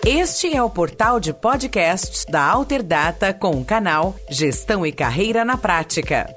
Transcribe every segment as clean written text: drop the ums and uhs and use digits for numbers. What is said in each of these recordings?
Este é o portal de podcasts da Alterdata com o canal Gestão e Carreira na Prática.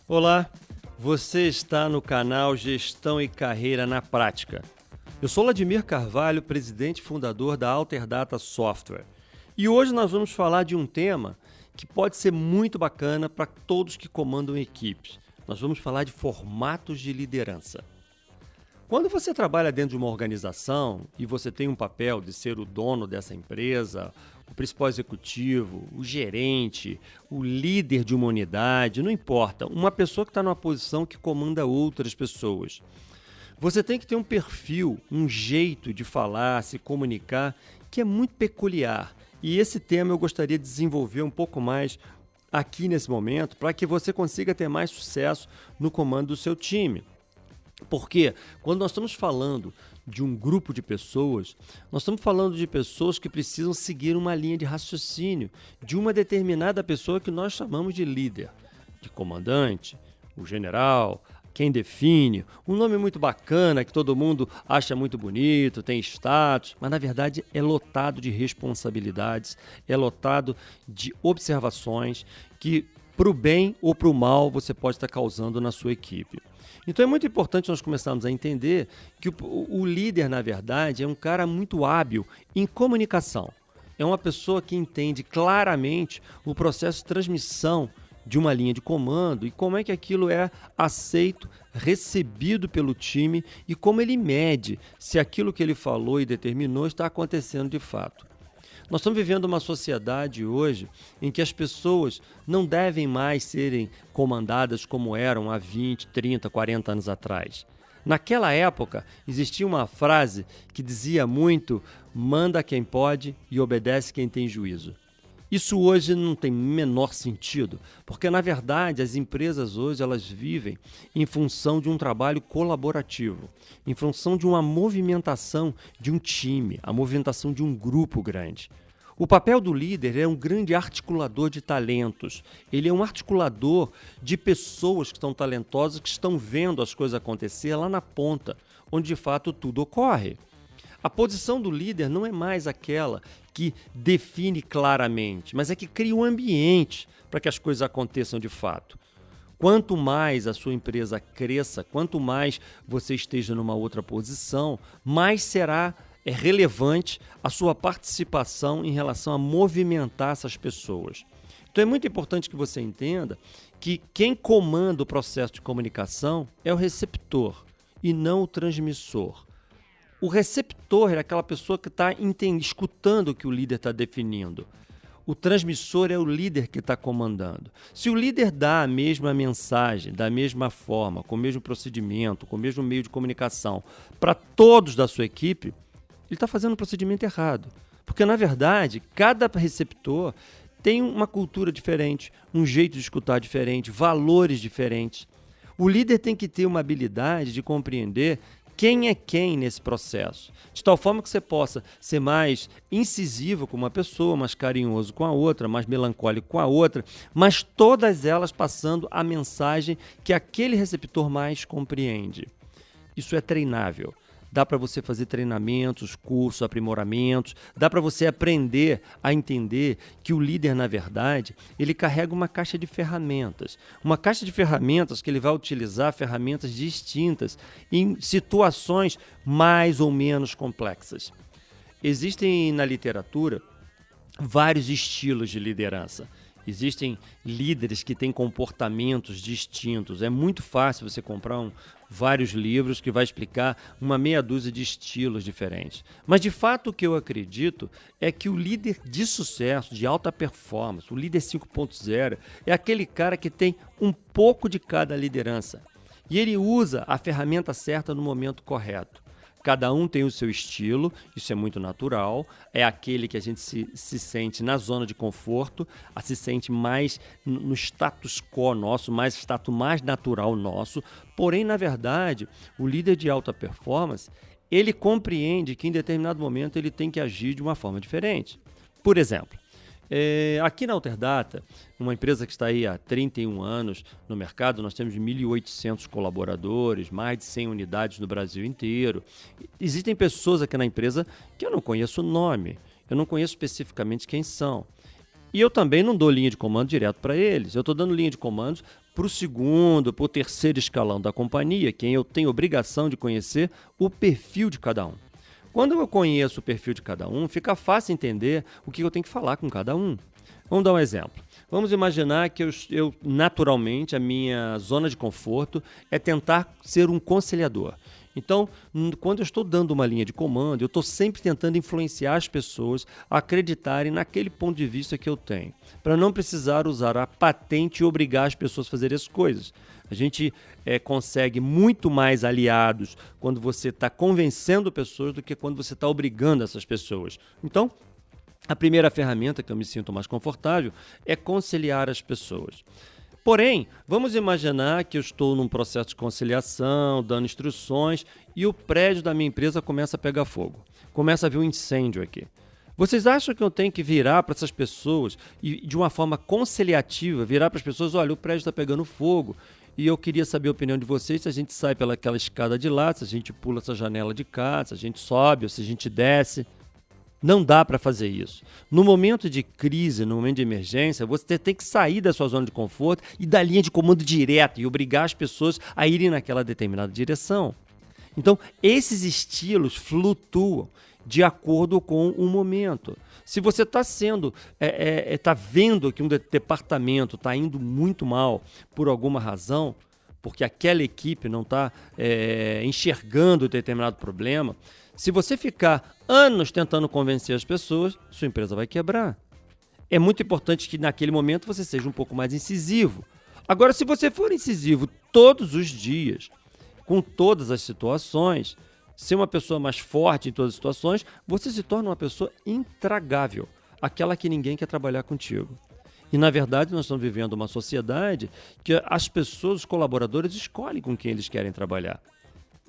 Olá, você está no canal Gestão e Carreira na Prática. Eu sou Vladimir Carvalho, presidente e fundador da Alterdata Software. E hoje nós vamos falar de um tema que pode ser muito bacana para todos que comandam equipes. Nós vamos falar de formatos de liderança. Quando você trabalha dentro de uma organização e você tem um papel de ser o dono dessa empresa, o principal executivo, o gerente, o líder de uma unidade, não importa, uma pessoa que está numa posição que comanda outras pessoas. Você tem que ter um perfil, um jeito de falar, se comunicar, que é muito peculiar. E esse tema eu gostaria de desenvolver um pouco mais aqui nesse momento, para que você consiga ter mais sucesso no comando do seu time. Porque quando nós estamos falando de um grupo de pessoas, nós estamos falando de pessoas que precisam seguir uma linha de raciocínio de uma determinada pessoa que nós chamamos de líder, de comandante, o general, quem define, um nome muito bacana que todo mundo acha muito bonito, tem status, mas na verdade é lotado de responsabilidades, é lotado de observações que para o bem ou para o mal você pode estar causando na sua equipe. Então é muito importante nós começarmos a entender que o líder, na verdade, é um cara muito hábil em comunicação. É uma pessoa que entende claramente o processo de transmissão de uma linha de comando e como é que aquilo é aceito, recebido pelo time e como ele mede se aquilo que ele falou e determinou está acontecendo de fato. Nós estamos vivendo uma sociedade hoje em que as pessoas não devem mais serem comandadas como eram há 20, 30, 40 anos atrás. Naquela época, existia uma frase que dizia muito: manda quem pode e obedece quem tem juízo. Isso hoje não tem menor sentido, porque na verdade as empresas hoje elas vivem em função de um trabalho colaborativo, em função de uma movimentação de um time, a movimentação de um grupo grande. O papel do líder é um grande articulador de talentos, ele é um articulador de pessoas que estão talentosas, que estão vendo as coisas acontecer lá na ponta, onde de fato tudo ocorre. A posição do líder não é mais aquela que define claramente, mas é que cria um ambiente para que as coisas aconteçam de fato. Quanto mais a sua empresa cresça, quanto mais você esteja numa outra posição, mais será relevante a sua participação em relação a movimentar essas pessoas. Então é muito importante que você entenda que quem comanda o processo de comunicação é o receptor e não o transmissor. O receptor é aquela pessoa que está escutando o que o líder está definindo. O transmissor é o líder que está comandando. Se o líder dá a mesma mensagem, da mesma forma, com o mesmo procedimento, com o mesmo meio de comunicação para todos da sua equipe, ele está fazendo um procedimento errado. Porque, na verdade, cada receptor tem uma cultura diferente, um jeito de escutar diferente, valores diferentes. O líder tem que ter uma habilidade de compreender quem é quem nesse processo, de tal forma que você possa ser mais incisivo com uma pessoa, mais carinhoso com a outra, mais melancólico com a outra, mas todas elas passando a mensagem que aquele receptor mais compreende. Isso é treinável. Dá para você fazer treinamentos, cursos, aprimoramentos, dá para você aprender a entender que o líder, na verdade, ele carrega uma caixa de ferramentas. Uma caixa de ferramentas que ele vai utilizar ferramentas distintas em situações mais ou menos complexas. Existem na literatura vários estilos de liderança. Existem líderes que têm comportamentos distintos. É muito fácil você comprar vários livros que vai explicar uma meia dúzia de estilos diferentes. Mas, de fato, o que eu acredito é que o líder de sucesso, de alta performance, o líder 5.0, é aquele cara que tem um pouco de cada liderança. E ele usa a ferramenta certa no momento correto. Cada um tem o seu estilo, isso é muito natural, é aquele que a gente se sente na zona de conforto, se sente mais no status quo nosso, mais status mais natural nosso. Porém, na verdade, o líder de alta performance, ele compreende que em determinado momento ele tem que agir de uma forma diferente. Por exemplo, Aqui na Alterdata, uma empresa que está aí há 31 anos no mercado, nós temos 1.800 colaboradores, mais de 100 unidades no Brasil inteiro. Existem pessoas aqui na empresa que eu não conheço o nome, eu não conheço especificamente quem são. E eu também não dou linha de comando direto para eles. Eu estou dando linha de comandos para o segundo, para o terceiro escalão da companhia, quem eu tenho obrigação de conhecer o perfil de cada um. Quando eu conheço o perfil de cada um, fica fácil entender o que eu tenho que falar com cada um. Vamos dar um exemplo. Vamos imaginar que eu naturalmente, a minha zona de conforto é tentar ser um conciliador. Então, quando eu estou dando uma linha de comando, eu estou sempre tentando influenciar as pessoas a acreditarem naquele ponto de vista que eu tenho, para não precisar usar a patente e obrigar as pessoas a fazerem as coisas. A gente consegue muito mais aliados quando você está convencendo pessoas do que quando você está obrigando essas pessoas. Então, a primeira ferramenta que eu me sinto mais confortável é conciliar as pessoas. Porém, vamos imaginar que eu estou num processo de conciliação, dando instruções, e o prédio da minha empresa começa a pegar fogo. Começa a haver um incêndio aqui. Vocês acham que eu tenho que virar para essas pessoas e, de uma forma conciliativa, virar para as pessoas, olha, o prédio está pegando fogo, e eu queria saber a opinião de vocês, se a gente sai pelaquela escada de lá, se a gente pula essa janela de cá, se a gente sobe ou se a gente desce. Não dá para fazer isso. No momento de crise, no momento de emergência, você tem que sair da sua zona de conforto e da linha de comando direta e obrigar as pessoas a irem naquela determinada direção. Então, esses estilos flutuam de acordo com o momento. Se você está vendo que um departamento está indo muito mal por alguma razão, porque aquela equipe não está enxergando determinado problema, se você ficar anos tentando convencer as pessoas, sua empresa vai quebrar. É muito importante que naquele momento você seja um pouco mais incisivo. Agora, se você for incisivo todos os dias, com todas as situações, ser uma pessoa mais forte em todas as situações, você se torna uma pessoa intragável, aquela que ninguém quer trabalhar contigo. E, na verdade, nós estamos vivendo uma sociedade que as pessoas, os colaboradores, escolhem com quem eles querem trabalhar.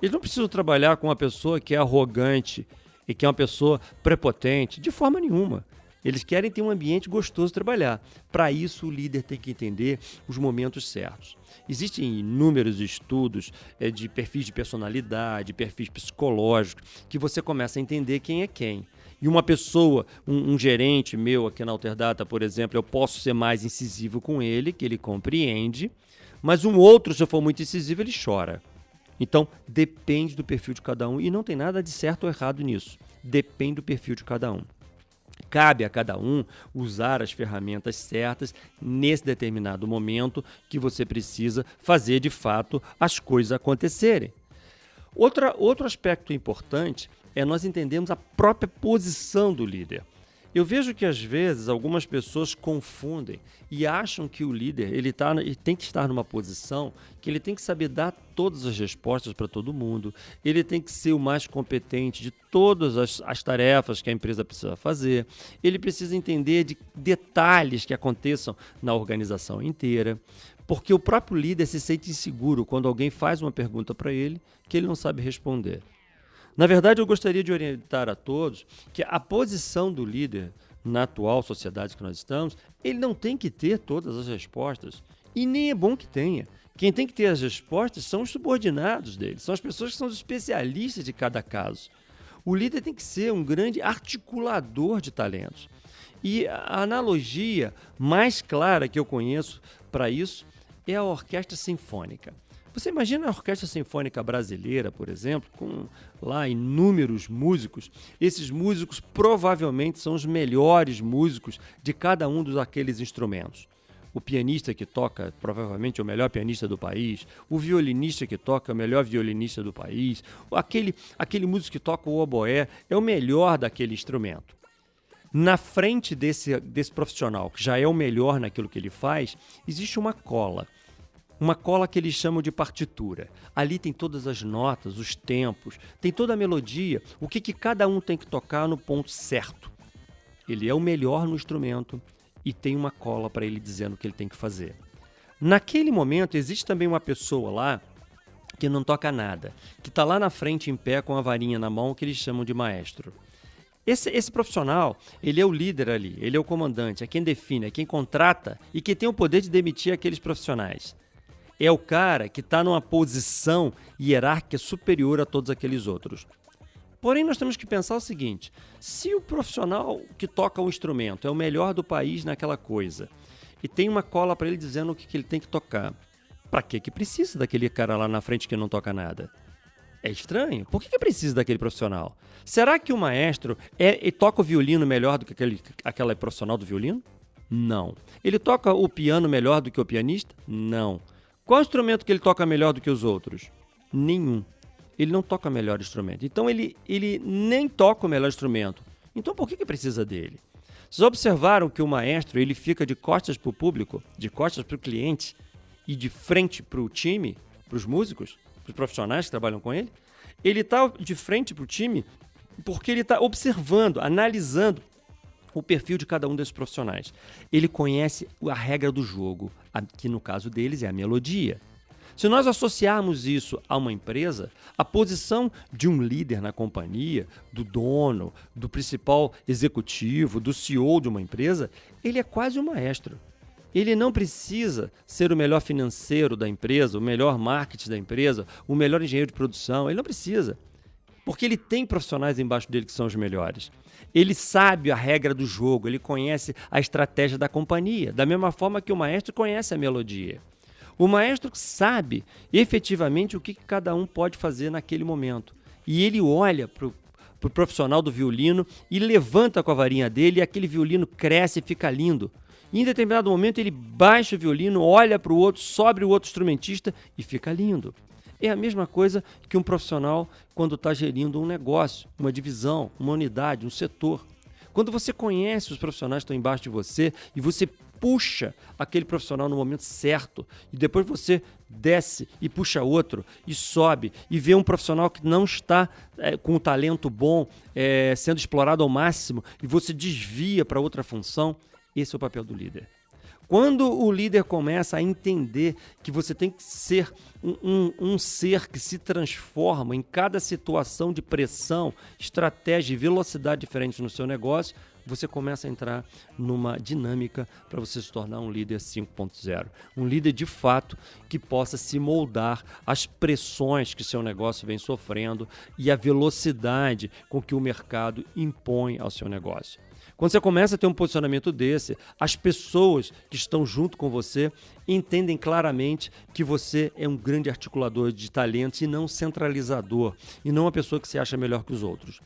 Eles não precisam trabalhar com uma pessoa que é arrogante e que é uma pessoa prepotente, de forma nenhuma. Eles querem ter um ambiente gostoso de trabalhar. Para isso, o líder tem que entender os momentos certos. Existem inúmeros estudos de perfis de personalidade, perfis psicológicos, que você começa a entender quem é quem. E uma pessoa, um gerente meu aqui na Alterdata, por exemplo, eu posso ser mais incisivo com ele, que ele compreende, mas um outro, se eu for muito incisivo, ele chora. Então, depende do perfil de cada um e não tem nada de certo ou errado nisso. Depende do perfil de cada um. Cabe a cada um usar as ferramentas certas nesse determinado momento que você precisa fazer, de fato, as coisas acontecerem. Outro aspecto importante é nós entendermos a própria posição do líder. Eu vejo que, às vezes, algumas pessoas confundem e acham que o líder ele tem que estar numa posição que ele tem que saber dar todas as respostas para todo mundo, ele tem que ser o mais competente de todas as tarefas que a empresa precisa fazer, ele precisa entender de detalhes que aconteçam na organização inteira, porque o próprio líder se sente inseguro quando alguém faz uma pergunta para ele que ele não sabe responder. Na verdade, eu gostaria de orientar a todos que a posição do líder na atual sociedade que nós estamos, ele não tem que ter todas as respostas e nem é bom que tenha. Quem tem que ter as respostas são os subordinados dele, são as pessoas que são os especialistas de cada caso. O líder tem que ser um grande articulador de talentos. E a analogia mais clara que eu conheço para isso é a orquestra sinfônica. Você imagina a Orquestra Sinfônica Brasileira, por exemplo, com lá inúmeros músicos. Esses músicos provavelmente são os melhores músicos de cada um daqueles instrumentos. O pianista que toca, provavelmente, é o melhor pianista do país. O violinista que toca é o melhor violinista do país. Aquele músico que toca o oboé é o melhor daquele instrumento. Na frente desse profissional, que já é o melhor naquilo que ele faz, existe uma cola. Uma cola que eles chamam de partitura. Ali tem todas as notas, os tempos, tem toda a melodia, o que cada um tem que tocar no ponto certo. Ele é o melhor no instrumento e tem uma cola para ele dizendo o que ele tem que fazer. Naquele momento, existe também uma pessoa lá que não toca nada, que está lá na frente em pé com a varinha na mão, que eles chamam de maestro. Esse profissional, ele é o líder ali, ele é o comandante, é quem define, é quem contrata e que tem o poder de demitir aqueles profissionais. É o cara que está numa posição hierárquica superior a todos aqueles outros. Porém, nós temos que pensar o seguinte: se o profissional que toca o instrumento é o melhor do país naquela coisa e tem uma cola para ele dizendo o que ele tem que tocar, para que precisa daquele cara lá na frente que não toca nada? É estranho. Por que precisa daquele profissional? Será que o maestro toca o violino melhor do que aquela profissional do violino? Não. Ele toca o piano melhor do que o pianista? Não. Qual instrumento que ele toca melhor do que os outros? Nenhum. Ele não toca o melhor instrumento. Então ele nem toca o melhor instrumento. Então por que precisa dele? Vocês observaram que o maestro ele fica de costas para o público, de costas para o cliente e de frente para o time, para os músicos, para os profissionais que trabalham com ele? Ele está de frente para o time porque ele está observando, analisando o perfil de cada um desses profissionais. Ele conhece a regra do jogo, que no caso deles é a melodia. Se nós associarmos isso a uma empresa, a posição de um líder na companhia, do dono, do principal executivo, do CEO de uma empresa, ele é quase um maestro. Ele não precisa ser o melhor financeiro da empresa, o melhor marketing da empresa, o melhor engenheiro de produção. Ele não precisa, porque ele tem profissionais embaixo dele que são os melhores. Ele sabe a regra do jogo, ele conhece a estratégia da companhia, da mesma forma que o maestro conhece a melodia. O maestro sabe efetivamente o que cada um pode fazer naquele momento. E ele olha para o profissional do violino e levanta com a varinha dele e aquele violino cresce e fica lindo. E em determinado momento ele baixa o violino, olha para o outro, sobe o outro instrumentista e fica lindo. É a mesma coisa que um profissional quando está gerindo um negócio, uma divisão, uma unidade, um setor. Quando você conhece os profissionais que estão embaixo de você e você puxa aquele profissional no momento certo e depois você desce e puxa outro e sobe e vê um profissional que não está com um talento bom sendo explorado ao máximo e você desvia para outra função, esse é o papel do líder. Quando o líder começa a entender que você tem que ser um ser que se transforma em cada situação de pressão, estratégia e velocidade diferente no seu negócio, você começa a entrar numa dinâmica para você se tornar um líder 5.0. Um líder de fato que possa se moldar às pressões que seu negócio vem sofrendo e à velocidade com que o mercado impõe ao seu negócio. Quando você começa a ter um posicionamento desse, as pessoas que estão junto com você entendem claramente que você é um grande articulador de talentos e não centralizador, e não uma pessoa que se acha melhor que os outros.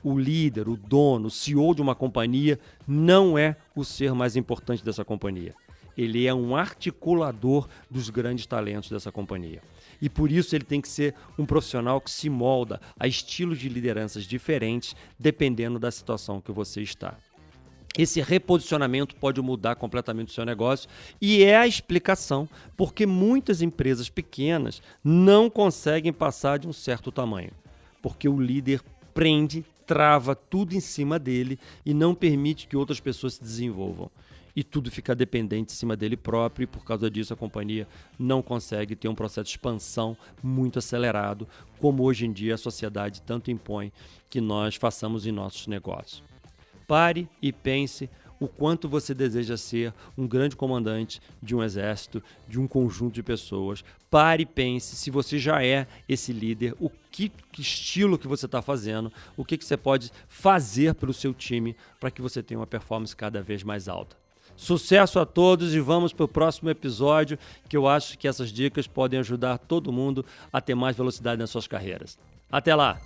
O líder, o dono, o CEO de uma companhia não é o ser mais importante dessa companhia. Ele é um articulador dos grandes talentos dessa companhia. E por isso ele tem que ser um profissional que se molda a estilos de lideranças diferentes, dependendo da situação que você está. Esse reposicionamento pode mudar completamente o seu negócio e é a explicação porque muitas empresas pequenas não conseguem passar de um certo tamanho. Porque o líder prende, trava tudo em cima dele e não permite que outras pessoas se desenvolvam. E tudo fica dependente em cima dele próprio e por causa disso a companhia não consegue ter um processo de expansão muito acelerado, como hoje em dia a sociedade tanto impõe que nós façamos em nossos negócios. Pare e pense o quanto você deseja ser um grande comandante de um exército, de um conjunto de pessoas. Pare e pense se você já é esse líder, o que estilo que você está fazendo, o que você pode fazer para o seu time para que você tenha uma performance cada vez mais alta. Sucesso a todos e vamos para o próximo episódio, que eu acho que essas dicas podem ajudar todo mundo a ter mais velocidade nas suas carreiras. Até lá!